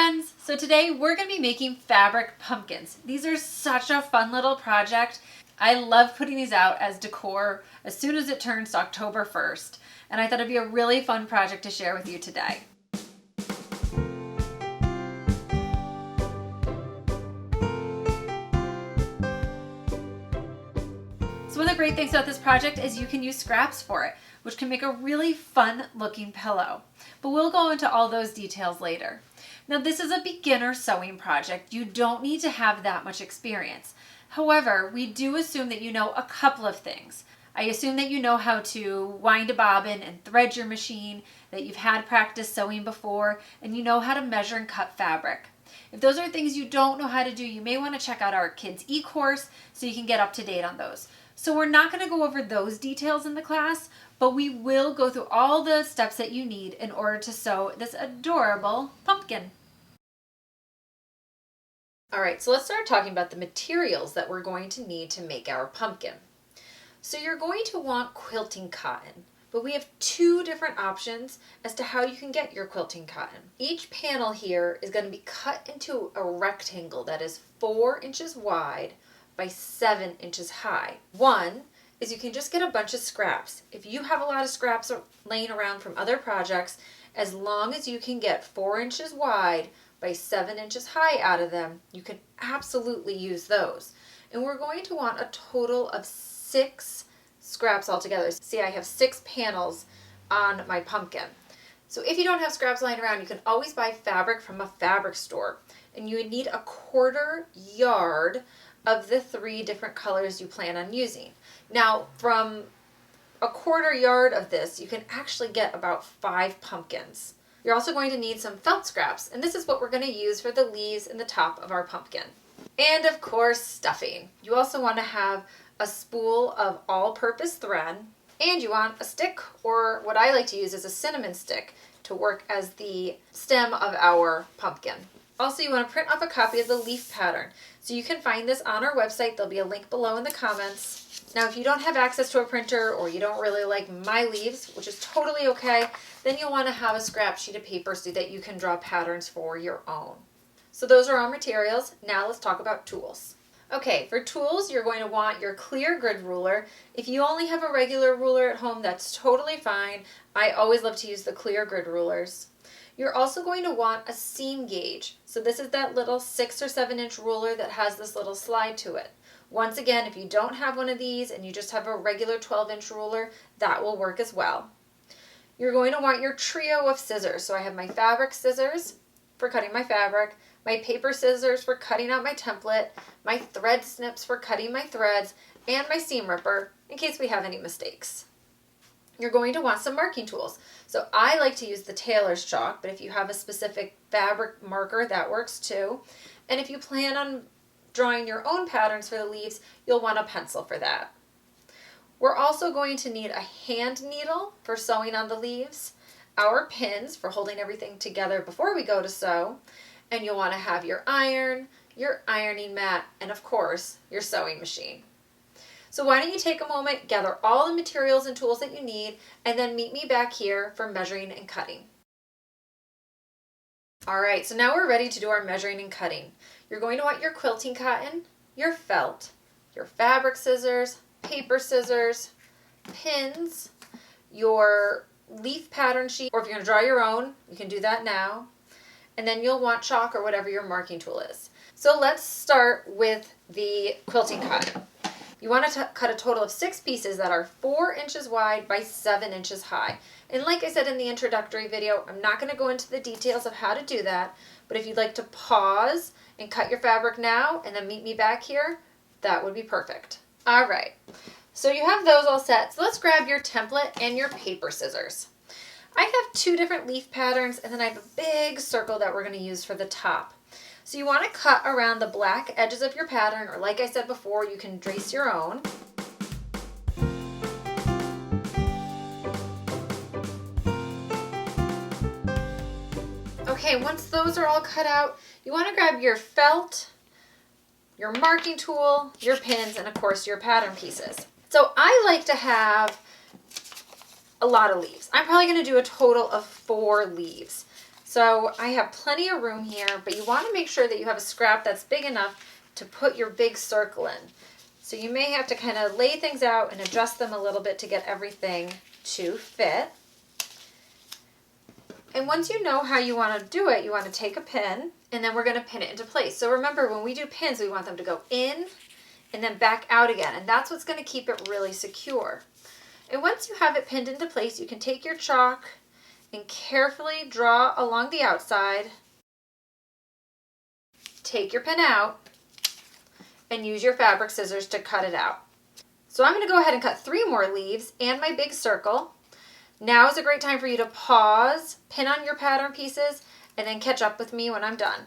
friends! So today we're going to be making fabric pumpkins. These are such a fun little project. I love putting these out as decor as soon as it turns to October 1st. And I thought it'd be a really fun project to share with you today. So one of the great things about this project is you can use scraps for it, which can make a really fun looking pillow. But we'll go into all those details later. Now this is a beginner sewing project. You don't need to have that much experience. However, we do assume that you know a couple of things. I assume that you know how to wind a bobbin and thread your machine, that you've had practice sewing before, and you know how to measure and cut fabric. If those are things you don't know how to do, you may want to check out our Kids e-course so you can get up to date on those. So we're not going to go over those details in the class, but we will go through all the steps that you need in order to sew this adorable pumpkin. All right, so let's start talking about the materials that we're going to need to make our pumpkin. So you're going to want quilting cotton, but we have two different options as to how you can get your quilting cotton. Each panel here is going to be cut into a rectangle that is 4 inches wide by 7 inches high. One is you can just get a bunch of scraps. If you have a lot of scraps laying around from other projects, as long as you can get 4 inches wide by 7 inches high out of them, you can absolutely use those. And we're going to want a total of 6 scraps altogether. See, I have 6 panels on my pumpkin. So if you don't have scraps lying around, you can always buy fabric from a fabric store. And you would need a 1/4 yard of the 3 different colors you plan on using. Now, from a 1/4 yard of this, you can actually get about 5 pumpkins. You're also going to need some felt scraps, and this is what we're going to use for the leaves and the top of our pumpkin. And of course, stuffing. You also want to have a spool of all-purpose thread, and you want a stick, or what I like to use is a cinnamon stick, to work as the stem of our pumpkin. Also, you want to print off a copy of the leaf pattern. So you can find this on our website. There'll be a link below in the comments. Now, if you don't have access to a printer or you don't really like my leaves, which is totally okay, then you'll want to have a scrap sheet of paper so that you can draw patterns for your own. So those are our materials. Now let's talk about tools. Okay, for tools, you're going to want your clear grid ruler. If you only have a regular ruler at home, that's totally fine. I always love to use the clear grid rulers. You're also going to want a seam gauge. So this is that little 6 or 7 inch ruler that has this little slide to it. Once again, if you don't have one of these and you just have a regular 12-inch ruler, that will work as well. You're going to want your trio of scissors. So I have my fabric scissors for cutting my fabric, my paper scissors for cutting out my template, my thread snips for cutting my threads, and my seam ripper in case we have any mistakes. You're going to want some marking tools. So I like to use the tailor's chalk, but if you have a specific fabric marker, that works too. And if you plan on drawing your own patterns for the leaves, you'll want a pencil for that. We're also going to need a hand needle for sewing on the leaves, our pins for holding everything together before we go to sew, and you'll want to have your iron, your ironing mat, and of course, your sewing machine. So why don't you take a moment, gather all the materials and tools that you need, and then meet me back here for measuring and cutting. All right, so now we're ready to do our measuring and cutting. You're going to want your quilting cotton, your felt, your fabric scissors, paper scissors, pins, your leaf pattern sheet, or if you're going to draw your own, you can do that now. And then you'll want chalk or whatever your marking tool is. So let's start with the quilting cotton. You want to cut a total of 6 pieces that are 4 inches wide by 7 inches high. And like I said in the introductory video, I'm not going to go into the details of how to do that, but if you'd like to pause and cut your fabric now and then meet me back here, that would be perfect. All right, so you have those all set. So let's grab your template and your paper scissors. I have 2 different leaf patterns, and then I have a big circle that we're going to use for the top. So you want to cut around the black edges of your pattern, or like I said before, you can trace your own. Okay, once those are all cut out, you want to grab your felt, your marking tool, your pins, and of course your pattern pieces. So I like to have a lot of leaves. I'm probably going to do a total of 4 leaves. So I have plenty of room here, but you want to make sure that you have a scrap that's big enough to put your big circle in. So you may have to kind of lay things out and adjust them a little bit to get everything to fit. And once you know how you want to do it, you want to take a pin and then we're going to pin it into place. So remember, when we do pins, we want them to go in and then back out again. And that's what's going to keep it really secure. And once you have it pinned into place, you can take your chalk and carefully draw along the outside. Take your pin out and use your fabric scissors to cut it out. So I'm going to go ahead and cut 3 more leaves and my big circle. Now is a great time for you to pause, pin on your pattern pieces, and then catch up with me when I'm done.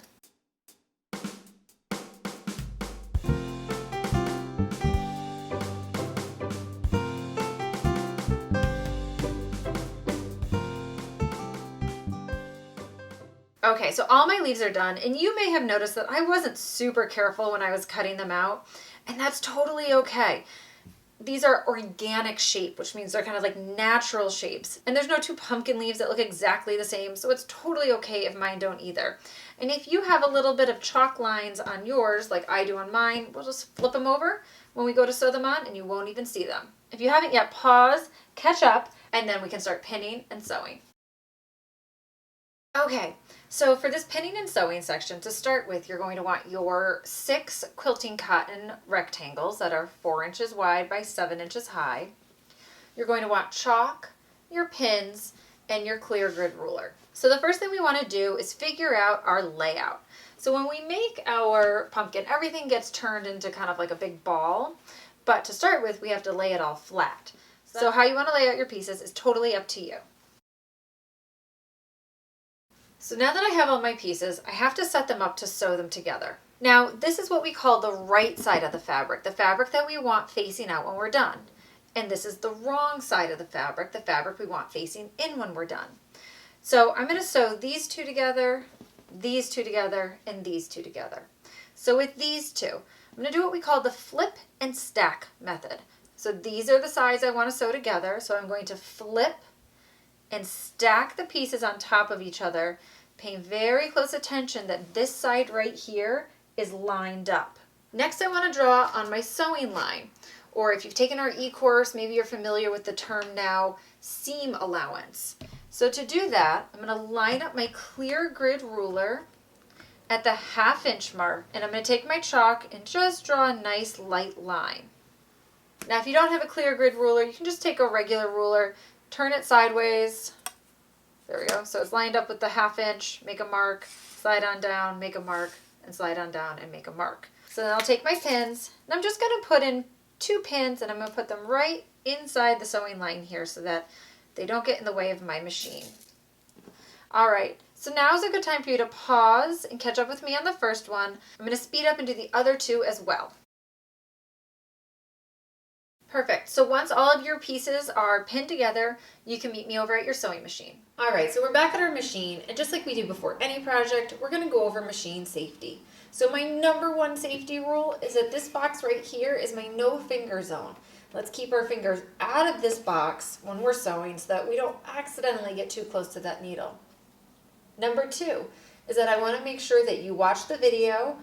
Okay, so all my leaves are done, and you may have noticed that I wasn't super careful when I was cutting them out, and that's totally okay. These are organic shape, which means they're kind of like natural shapes. And there's no 2 pumpkin leaves that look exactly the same, so it's totally okay if mine don't either. And if you have a little bit of chalk lines on yours, like I do on mine, we'll just flip them over when we go to sew them on, and you won't even see them. If you haven't yet, pause, catch up, and then we can start pinning and sewing. Okay, so for this pinning and sewing section, to start with, you're going to want your 6 quilting cotton rectangles that are 4 inches wide by 7 inches high. You're going to want chalk, your pins, and your clear grid ruler. So the first thing we want to do is figure out our layout. So when we make our pumpkin, everything gets turned into kind of like a big ball, but to start with, we have to lay it all flat. So how you want to lay out your pieces is totally up to you. So now that I have all my pieces, I have to set them up to sew them together. Now, this is what we call the right side of the fabric that we want facing out when we're done. And this is the wrong side of the fabric we want facing in when we're done. So I'm going to sew these 2 together, these 2 together, and these 2 together. So with these 2, I'm going to do what we call the flip and stack method. So these are the sides I want to sew together, so I'm going to flip and stack the pieces on top of each other, paying very close attention that this side right here is lined up. Next, I want to draw on my sewing line, or if you've taken our e-course, maybe you're familiar with the term now, seam allowance. So to do that, I'm going to line up my clear grid ruler at the 1/2 inch mark, and I'm going to take my chalk and just draw a nice light line. Now, if you don't have a clear grid ruler, you can just take a regular ruler, turn it sideways. There we go. So it's lined up with the 1/2 inch, make a mark, slide on down, make a mark, and slide on down and make a mark. So then I'll take my pins, and I'm just going to put in 2 pins, and I'm going to put them right inside the sewing line here so that they don't get in the way of my machine. All right, so now is a good time for you to pause and catch up with me on the first one. I'm going to speed up and do the other 2 as well. Perfect. So once all of your pieces are pinned together, you can meet me over at your sewing machine. All right, so we're back at our machine, and just like we do before any project, we're going to go over machine safety. So my number 1 safety rule is that this box right here is my no finger zone. Let's keep our fingers out of this box when we're sewing so that we don't accidentally get too close to that needle. Number 2 is that I want to make sure that you watch the video,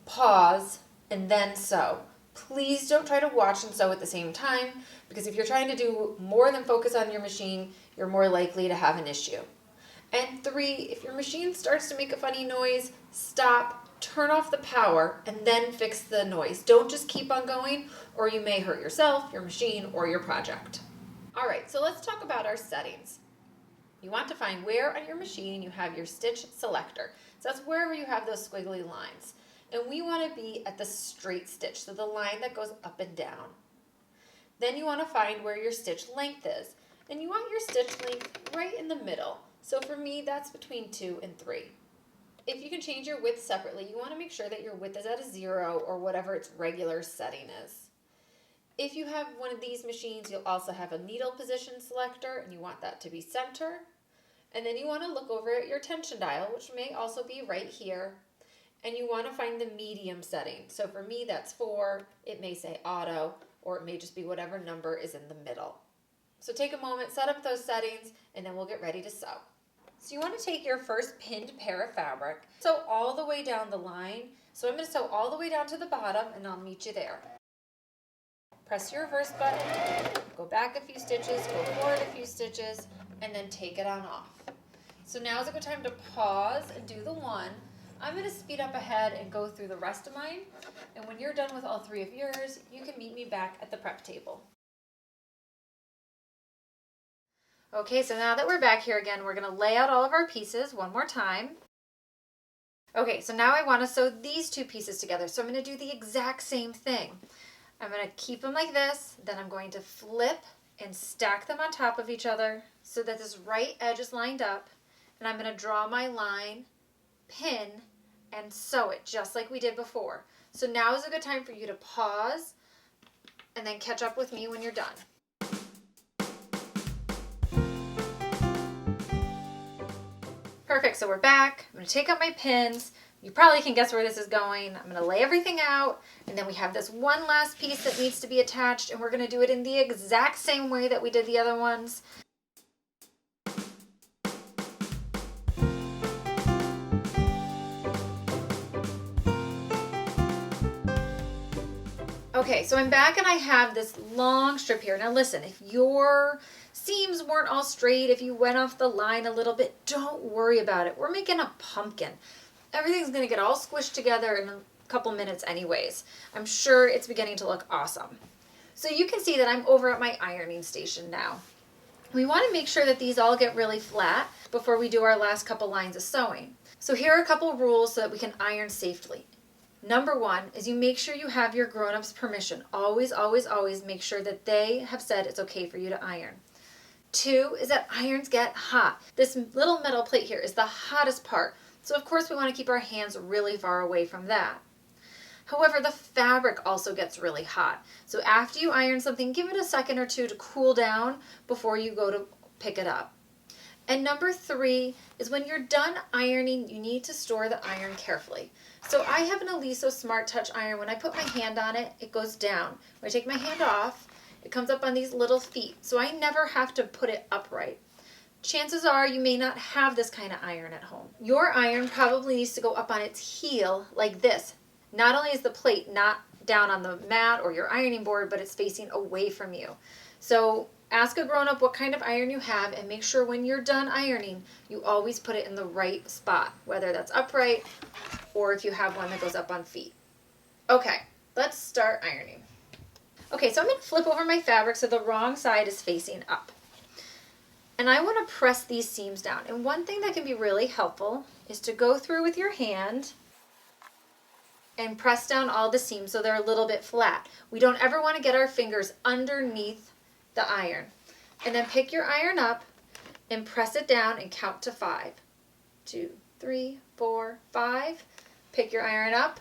pause, and then sew. Please don't try to watch and sew at the same time, because if you're trying to do more than focus on your machine, you're more likely to have an issue. And 3, if your machine starts to make a funny noise, stop, turn off the power, and then fix the noise. Don't just keep on going, or you may hurt yourself, your machine, or your project. All right, so let's talk about our settings. You want to find where on your machine you have your stitch selector. So that's wherever you have those squiggly lines. And we want to be at the straight stitch, so the line that goes up and down. Then you want to find where your stitch length is. And you want your stitch length right in the middle. So for me, that's between 2 and 3. If you can change your width separately, you want to make sure that your width is at a 0 or whatever its regular setting is. If you have one of these machines, you'll also have a needle position selector, and you want that to be center. And then you want to look over at your tension dial, which may also be right here. And you want to find the medium setting. So for me, that's 4. It may say auto, or it may just be whatever number is in the middle. So take a moment, set up those settings, and then we'll get ready to sew. So you want to take your first pinned pair of fabric, sew all the way down the line. So I'm going to sew all the way down to the bottom and I'll meet you there. Press your reverse button, go back a few stitches, go forward a few stitches, and then take it on off. So now is a good time to pause and do the one. I'm going to speed up ahead and go through the rest of mine. And when you're done with all three of yours, you can meet me back at the prep table. Okay, so now that we're back here again, we're going to lay out all of our pieces one more time. Okay, so now I want to sew these two pieces together. So I'm going to do the exact same thing. I'm going to keep them like this, then I'm going to flip and stack them on top of each other so that this right edge is lined up, and I'm going to draw my line, pin, and sew it just like we did before. So now is a good time for you to pause and then catch up with me when you're done. Perfect, so we're back. I'm going to take out my pins. You probably can guess where this is going. I'm going to lay everything out, and then we have this one last piece that needs to be attached, and we're going to do it in the exact same way that we did the other ones. Okay, so I'm back and I have this long strip here. Now listen, if your seams weren't all straight, if you went off the line a little bit, don't worry about it. We're making a pumpkin. Everything's going to get all squished together in a couple minutes anyways. I'm sure it's beginning to look awesome. So you can see that I'm over at my ironing station now. We want to make sure that these all get really flat before we do our last couple lines of sewing. So here are a couple rules so that we can iron safely. Number one is you make sure you have your grown-ups' permission. Always, always, always make sure that they have said it's okay for you to iron. Two is that irons get hot. This little metal plate here is the hottest part. So of course we want to keep our hands really far away from that. However, the fabric also gets really hot. So after you iron something, give it a second or two to cool down before you go to pick it up. And number three is when you're done ironing, you need to store the iron carefully. So I have an Aliso Smart Touch iron. When I put my hand on it, it goes down. When I take my hand off, it comes up on these little feet. So I never have to put it upright. Chances are you may not have this kind of iron at home. Your iron probably needs to go up on its heel like this. Not only is the plate not down on the mat or your ironing board, but it's facing away from you. So ask a grown-up what kind of iron you have and make sure when you're done ironing, you always put it in the right spot, whether that's upright or if you have one that goes up on feet. Okay, let's start ironing. Okay, so I'm going to flip over my fabric so the wrong side is facing up. And I want to press these seams down. And one thing that can be really helpful is to go through with your hand and press down all the seams so they're a little bit flat. We don't ever want to get our fingers underneath the iron. And then pick your iron up and press it down and count to 5. 2, 3, 4, 5. Pick your iron up,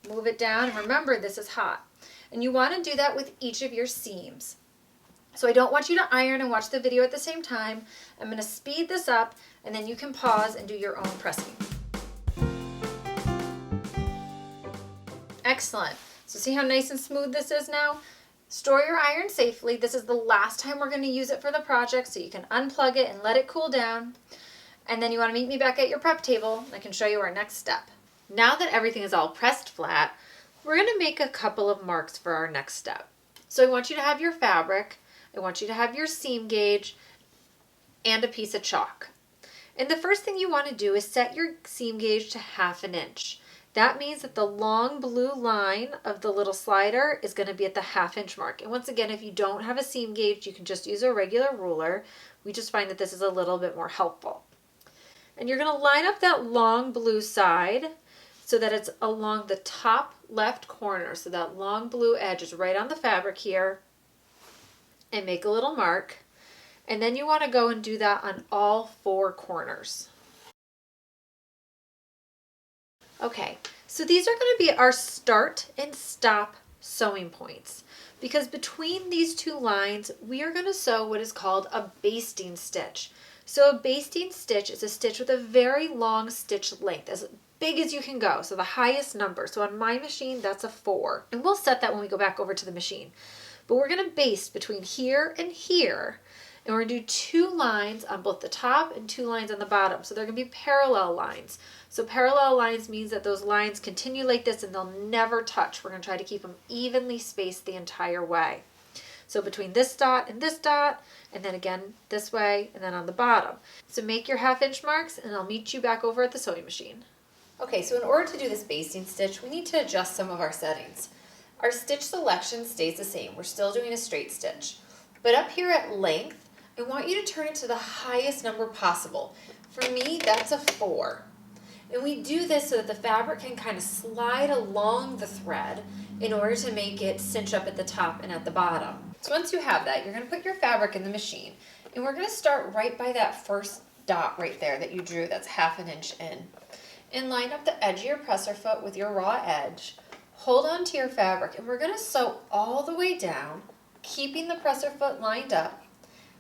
move it down, and remember this is hot. And you want to do that with each of your seams. So I don't want you to iron and watch the video at the same time. I'm going to speed this up and then you can pause and do your own pressing. Excellent. So see how nice and smooth this is now? Store your iron safely. This is the last time we're going to use it for the project, so you can unplug it and let it cool down. And then you want to meet me back at your prep table. I can show you our next step. Now that everything is all pressed flat, we're going to make a couple of marks for our next step. So I want you to have your fabric. I want you to have your seam gauge and a piece of chalk. And the first thing you want to do is set your seam gauge to 1/2 inch. That means that the long blue line of the little slider is going to be at the 1/2 inch mark. And once again, if you don't have a seam gauge, you can just use a regular ruler. We just find that this is a little bit more helpful. And you're going to line up that long blue side so that it's along the top left corner. So that long blue edge is right on the fabric here. And make a little mark. And then you want to go and do that on all 4 corners. Okay, so these are going to be our start and stop sewing points, because between these 2 lines, we are going to sew what is called a basting stitch. So a basting stitch is a stitch with a very long stitch length, as big as you can go, so the highest number. So on my machine, that's a 4, and we'll set that when we go back over to the machine. But we're going to baste between here and here, And we're going to do 2 lines on both the top and 2 lines on the bottom. So they're going to be parallel lines. So parallel lines means that those lines continue like this and they'll never touch. We're going to try to keep them evenly spaced the entire way. So between this dot, and then again this way, and then on the bottom. So make your 1/2 inch marks, and I'll meet you back over at the sewing machine. Okay, so in order to do this basting stitch, we need to adjust some of our settings. Our stitch selection stays the same. We're still doing a straight stitch. But up here at length, I want you to turn it to the highest number possible. For me, that's a 4. And we do this so that the fabric can kind of slide along the thread in order to make it cinch up at the top and at the bottom. So once you have that, you're going to put your fabric in the machine. And we're going to start right by that first dot right there that you drew, that's 1/2 inch in. And line up the edge of your presser foot with your raw edge. Hold on to your fabric, and we're going to sew all the way down, keeping the presser foot lined up.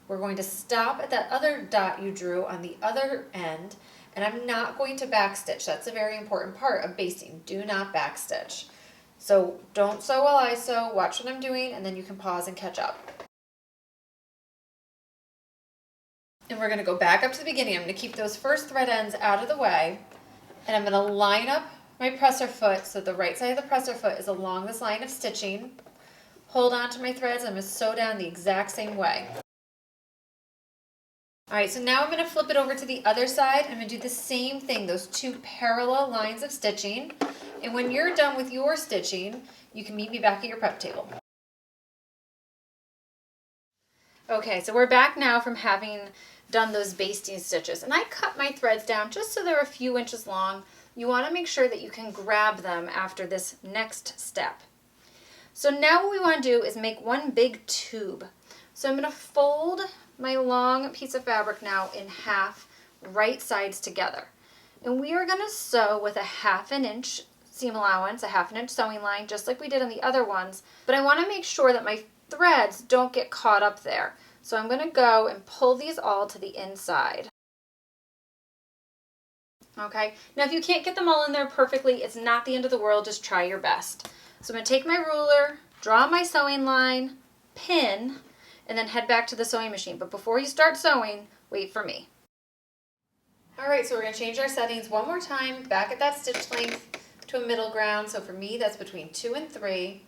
We're going to stop at that other dot you drew on the other end, and I'm not going to backstitch. That's a very important part of basting. Do not backstitch. So don't sew while I sew, watch what I'm doing, and then you can pause and catch up. And we're going to go back up to the beginning. I'm going to keep those first thread ends out of the way, and I'm going to line up my presser foot so the right side of the presser foot is along this line of stitching. Hold on to my threads. I'm going to sew down the exact same way. Alright, so now I'm going to flip it over to the other side. I'm going to do the same thing, those 2 parallel lines of stitching. And when you're done with your stitching, you can meet me back at your prep table. Okay, so we're back now from having done those basting stitches. And I cut my threads down just so they're a few inches long. You want to make sure that you can grab them after this next step. So now what we want to do is make one big tube. So I'm going to fold my long piece of fabric now in half, right sides together. And we are going to sew with a 1/2 inch seam allowance, a 1/2 inch sewing line, just like we did on the other ones. But I want to make sure that my threads don't get caught up there. So I'm going to go and pull these all to the inside. Okay, now if you can't get them all in there perfectly, it's not the end of the world, just try your best. So I'm going to take my ruler, draw my sewing line, pin, and then head back to the sewing machine. But before you start sewing, wait for me. Alright, so we're going to change our settings one more time, back at that stitch length to a middle ground. So for me, that's between 2 and 3.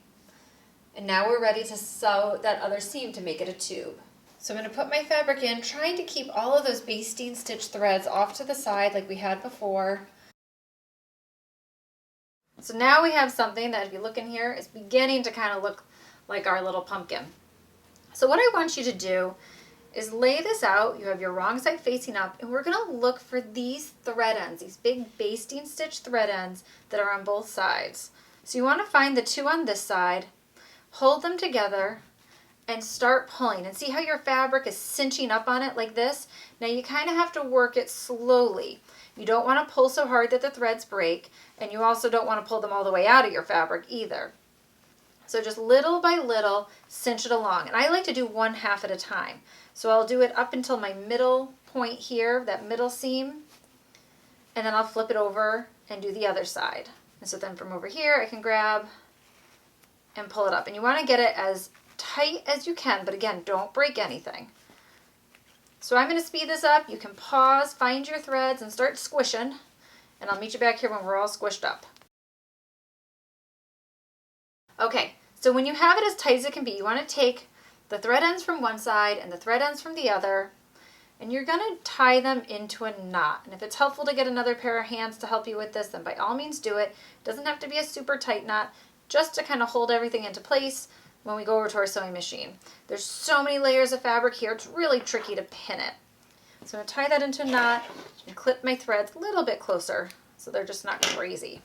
And now we're ready to sew that other seam to make it a tube. So I'm going to put my fabric in, trying to keep all of those basting stitch threads off to the side like we had before. So now we have something that, if you look in here, is beginning to kind of look like our little pumpkin. So what I want you to do is lay this out. You have your wrong side facing up, and we're going to look for these thread ends, these big basting stitch thread ends that are on both sides. So you want to find the 2 on this side, hold them together, and start pulling. And see how your fabric is cinching up on it like this? Now you kind of have to work it slowly. You don't want to pull so hard that the threads break, and you also don't want to pull them all the way out of your fabric either. So just little by little, cinch it along. And I like to do 1/2 at a time. So I'll do it up until my middle point here, that middle seam, and then I'll flip it over and do the other side. And so then from over here, I can grab and pull it up. And you want to get it as tight as you can, but again, don't break anything. So I'm going to speed this up. You can pause, find your threads, and start squishing. And I'll meet you back here when we're all squished up. Okay, so when you have it as tight as it can be, you want to take the thread ends from one side and the thread ends from the other, and you're going to tie them into a knot. And if it's helpful to get another pair of hands to help you with this, then by all means do it. It doesn't have to be a super tight knot, just to kind of hold everything into place when we go over to our sewing machine. There's so many layers of fabric here, it's really tricky to pin it. So I'm going to tie that into a knot and clip my threads a little bit closer so they're just not crazy.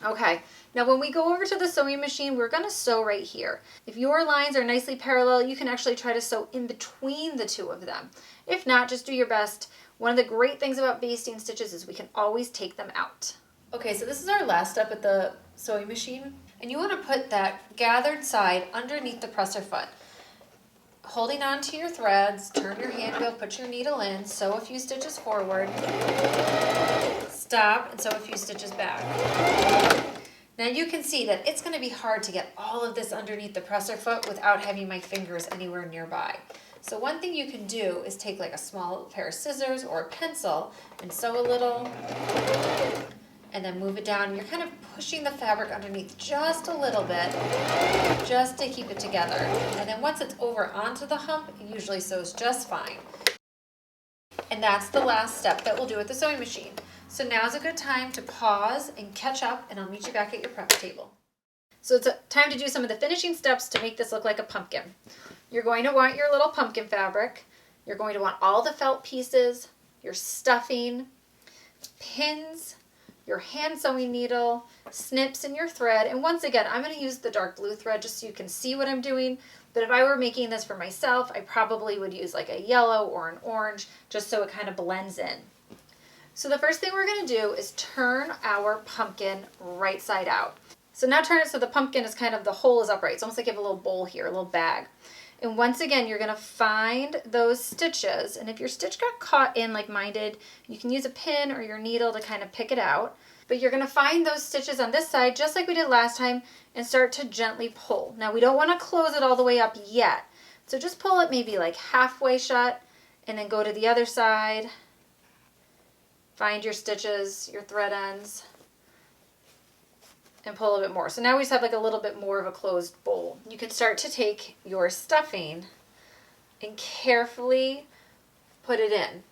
Okay, now when we go over to the sewing machine, we're going to sew right here. If your lines are nicely parallel, you can actually try to sew in between the 2 of them. If not, just do your best. One of the great things about basting stitches is we can always take them out. Okay, so this is our last step at the sewing machine. And you want to put that gathered side underneath the presser foot. Holding on to your threads, turn your hand wheel, put your needle in, sew a few stitches forward, stop, and sew a few stitches back. Now you can see that it's going to be hard to get all of this underneath the presser foot without having my fingers anywhere nearby. So one thing you can do is take like a small pair of scissors or a pencil and sew a little and then move it down. You're kind of pushing the fabric underneath just a little bit just to keep it together. And then once it's over onto the hump, it usually sews just fine. And that's the last step that we'll do with the sewing machine. So now's a good time to pause and catch up, and I'll meet you back at your prep table. So it's time to do some of the finishing steps to make this look like a pumpkin. You're going to want your little pumpkin fabric. You're going to want all the felt pieces, your stuffing, pins, your hand sewing needle, snips, and your thread. And once again, I'm going to use the dark blue thread just so you can see what I'm doing. But if I were making this for myself, I probably would use like a yellow or an orange just so it kind of blends in. So the first thing we're going to do is turn our pumpkin right side out. So now turn it so the pumpkin is kind of, the hole is upright. It's almost like you have a little bowl here, a little bag. And once again, you're going to find those stitches. And if your stitch got caught in like mine did, you can use a pin or your needle to kind of pick it out. But you're going to find those stitches on this side, just like we did last time, and start to gently pull. Now we don't want to close it all the way up yet. So just pull it maybe like halfway shut and then go to the other side. Find your stitches, your thread ends, and pull a bit more. So now we just have like a little bit more of a closed bowl. You can start to take your stuffing and carefully put it in.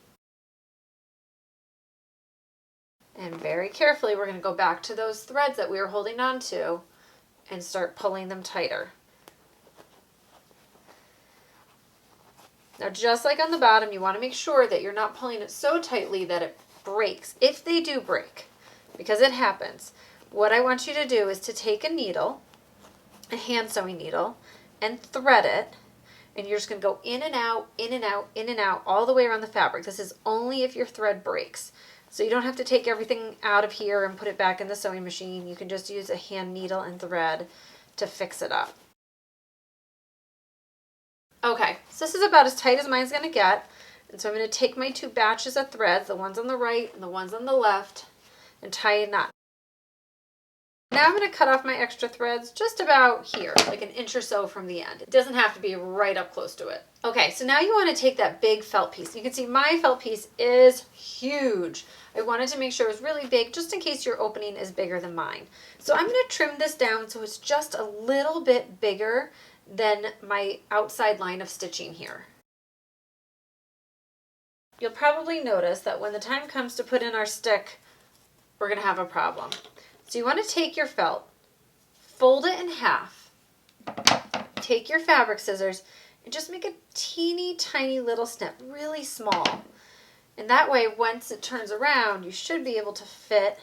And very carefully, we're going to go back to those threads that we were holding on to and start pulling them tighter. Now, just like on the bottom, you want to make sure that you're not pulling it so tightly that it breaks. If they do break, because it happens, what I want you to do is to take a needle, a hand sewing needle, and thread it. And you're just going to go in and out, in and out, in and out, all the way around the fabric. This is only if your thread breaks. So you don't have to take everything out of here and put it back in the sewing machine. You can just use a hand needle and thread to fix it up. Okay, so this is about as tight as mine's going to get. And so I'm going to take my two batches of threads, the ones on the right and the ones on the left, and tie a knot. Now I'm going to cut off my extra threads just about here, like an inch or so from the end. It doesn't have to be right up close to it. Okay, so now you want to take that big felt piece. You can see my felt piece is huge. I wanted to make sure it was really big just in case your opening is bigger than mine. So I'm going to trim this down so it's just a little bit bigger than my outside line of stitching here. You'll probably notice that when the time comes to put in our stick, we're going to have a problem. So you want to take your felt, fold it in half, take your fabric scissors, and just make a teeny tiny little snip, really small. And that way, once it turns around, you should be able to fit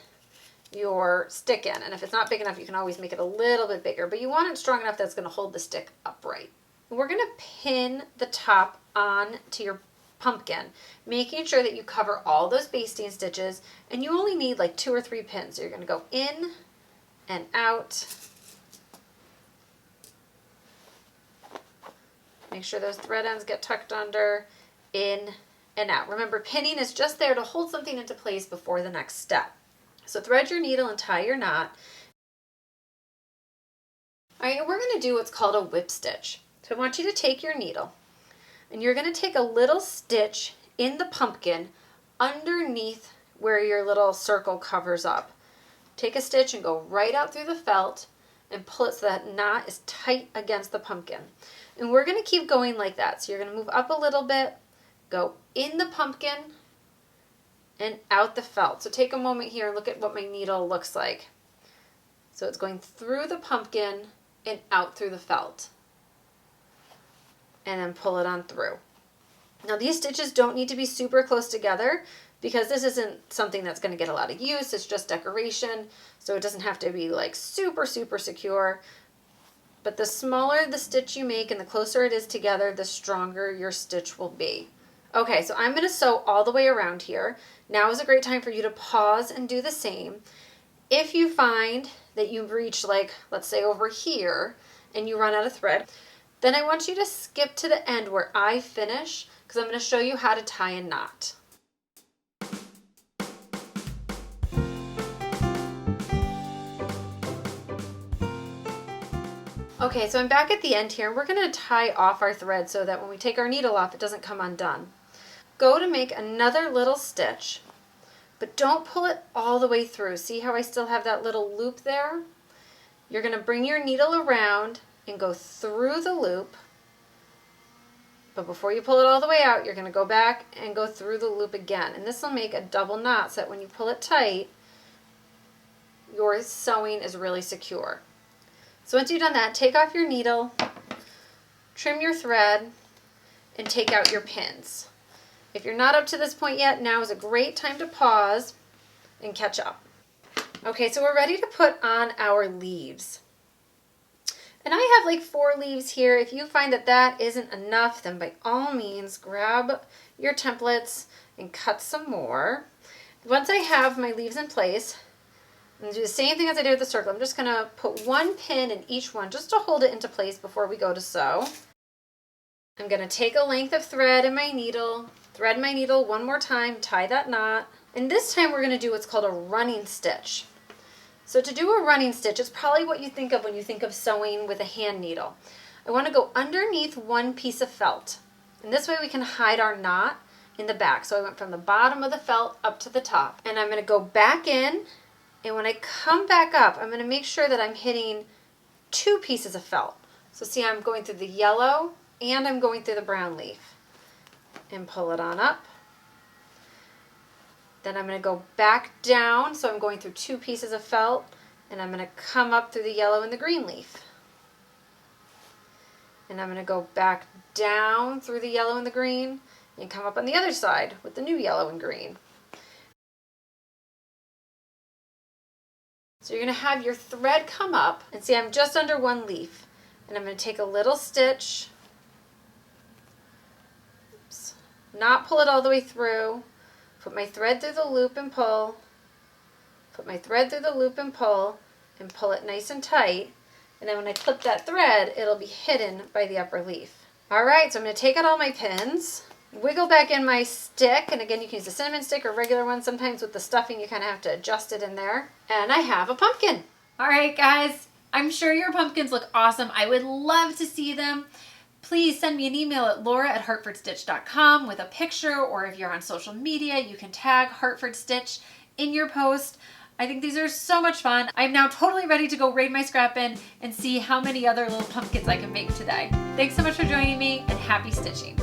your stick in. And if it's not big enough, you can always make it a little bit bigger, but you want it strong enough that's going to hold the stick upright. And we're going to pin the top on to your pumpkin, making sure that you cover all those basting stitches, and you only need like 2 or 3 pins. So you're going to go in and out. Make sure those thread ends get tucked under, in and out. Remember, pinning is just there to hold something into place before the next step. So thread your needle and tie your knot. All right, and we're going to do what's called a whip stitch. So I want you to take your needle, and you're going to take a little stitch in the pumpkin underneath where your little circle covers up. Take a stitch and go right out through the felt and pull it so that knot is tight against the pumpkin. And we're going to keep going like that. So you're going to move up a little bit, go in the pumpkin, and out the felt. So take a moment here and look at what my needle looks like. So it's going through the pumpkin and out through the felt. And then pull it on through. Now these stitches don't need to be super close together because this isn't something that's going to get a lot of use. It's just decoration, so it doesn't have to be like super secure. But the smaller the stitch you make and the closer it is together, the stronger your stitch will be. Okay, so I'm going to sew all the way around here. Now is a great time for you to pause and do the same. If you find that you've reached, like, let's say over here, and you run out of thread, then I want you to skip to the end where I finish, because I'm going to show you how to tie a knot. Okay, so I'm back at the end here. We're going to tie off our thread so that when we take our needle off, it doesn't come undone. Go to make another little stitch, but don't pull it all the way through. See how I still have that little loop there? You're going to bring your needle around and go through the loop, but before you pull it all the way out, you're going to go back and go through the loop again. And this will make a double knot so that when you pull it tight, your sewing is really secure. So once you've done that, take off your needle, trim your thread, and take out your pins. If you're not up to this point yet, now is a great time to pause and catch up. Okay, so we're ready to put on our leaves. And I have like 4 leaves here. If you find that that isn't enough, then by all means, grab your templates and cut some more. Once I have my leaves in place, I'm going to do the same thing as I did with the circle. I'm just going to put 1 pin in each one just to hold it into place before we go to sew. I'm going to take a length of thread in my needle, thread my needle one more time, tie that knot, and this time we're going to do what's called a running stitch. So to do a running stitch, it's probably what you think of when you think of sewing with a hand needle. I want to go underneath one piece of felt, and this way we can hide our knot in the back. So I went from the bottom of the felt up to the top, and I'm going to go back in. And when I come back up, I'm going to make sure that I'm hitting 2 pieces of felt. So see, I'm going through the yellow and I'm going through the brown leaf. And pull it on up. Then I'm going to go back down. So I'm going through 2 pieces of felt. And I'm going to come up through the yellow and the green leaf. And I'm going to go back down through the yellow and the green. And come up on the other side with the new yellow and green. So you're going to have your thread come up, and see I'm just under 1 leaf, and I'm going to take a little stitch, oops, not pull it all the way through, put my thread through the loop and pull, put my thread through the loop and pull it nice and tight, and then when I clip that thread, it'll be hidden by the upper leaf. Alright, so I'm going to take out all my pins, wiggle back in my stick, and again you can use a cinnamon stick or regular one. Sometimes with the stuffing you kind of have to adjust it in there. And I have a pumpkin. Alright guys, I'm sure your pumpkins look awesome. I would love to see them. Please send me an email at laura@hartfordstitch.com with a picture, or if you're on social media, you can tag Hartford Stitch in your post. I think these are so much fun. I'm now totally ready to go raid my scrap bin and see how many other little pumpkins I can make today. Thanks so much for joining me, and happy stitching.